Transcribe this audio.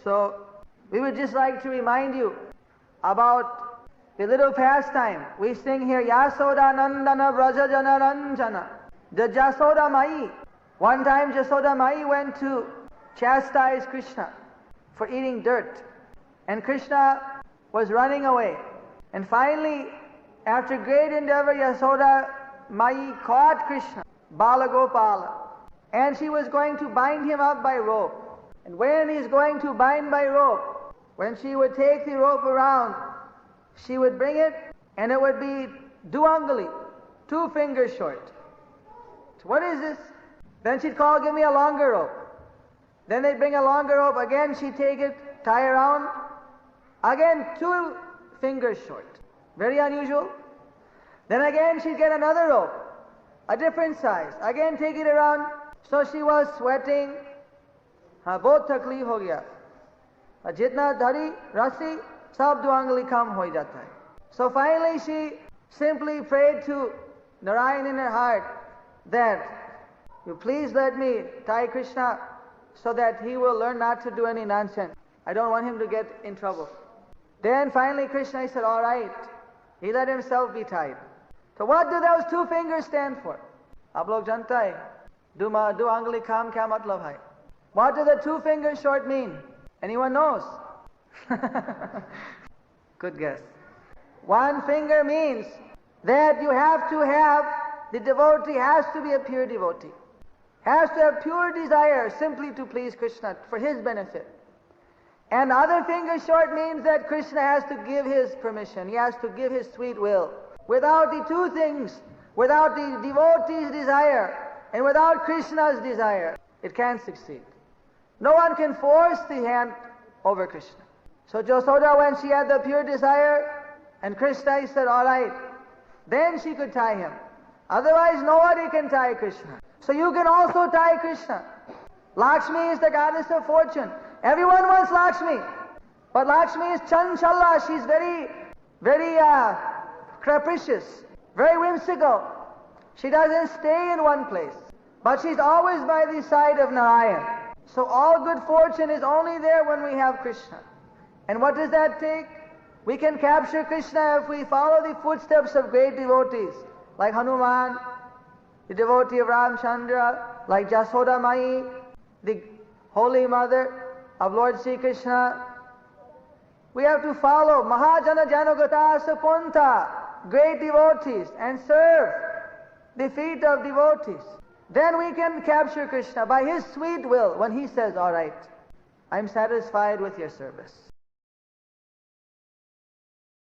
So we would just like to remind you about the little pastime. We sing here, Yasoda Nandana Vraja Jana Ranjana, the Jasoda Mai. One time Jasoda Mai went to chastise Krishna for eating dirt. And Krishna was running away. And finally, after great endeavor, Yasoda Mai caught Krishna, Bala Gopala. And she was going to bind him up by rope. And when he's going to bind by rope, when she would take the rope around, she would bring it, and it would be duangali, 2 fingers short. So what is this? Then she'd call, give me a longer rope. Then they'd bring a longer rope. Again, she'd take it, tie around. Again, 2 fingers short. Very unusual. Then again, she'd get another rope, a different size. Again, take it around. So she was sweating. बहुत तकलीफ हो गया. जितना धड़ी रस्सी सब दुआंगली कम हो जाता है. So finally she simply prayed to Narayan in her heart that you please let me tie Krishna so that he will learn not to do any nonsense. I don't want him to get in trouble. Then finally Krishna said, all right. He let himself be tied. So what do those 2 fingers stand for? आप लोग जानता है दो अंगुली काम क्या मतलब है? What do the 2 fingers short mean? Anyone knows? Good guess. 1 finger means that you have to have, the devotee has to be a pure devotee. Has to have pure desire simply to please Krishna for his benefit. And other finger short means that Krishna has to give his permission. He has to give his sweet will. Without the 2 things, without the devotee's desire and without Krishna's desire, it can't succeed. No one can force the hand over Krishna. So Jasoda, when she had the pure desire, and Krishna said, all right, then she could tie him. Otherwise, nobody can tie Krishna. So you can also tie Krishna. Lakshmi is the goddess of fortune. Everyone wants Lakshmi. But Lakshmi is chanchala. She's very, very capricious, very whimsical. She doesn't stay in one place. But she's always by the side of Narayan. So all good fortune is only there when we have Krishna. And what does that take? We can capture Krishna if we follow the footsteps of great devotees, like Hanuman, the devotee of Ramchandra, like Jasoda Mai, the Holy Mother of Lord Sri Krishna. We have to follow Mahajana Janagata Sapunta, great devotees, and serve the feet of devotees. Then we can capture Krishna by his sweet will when he says, all right, I'm satisfied with your service.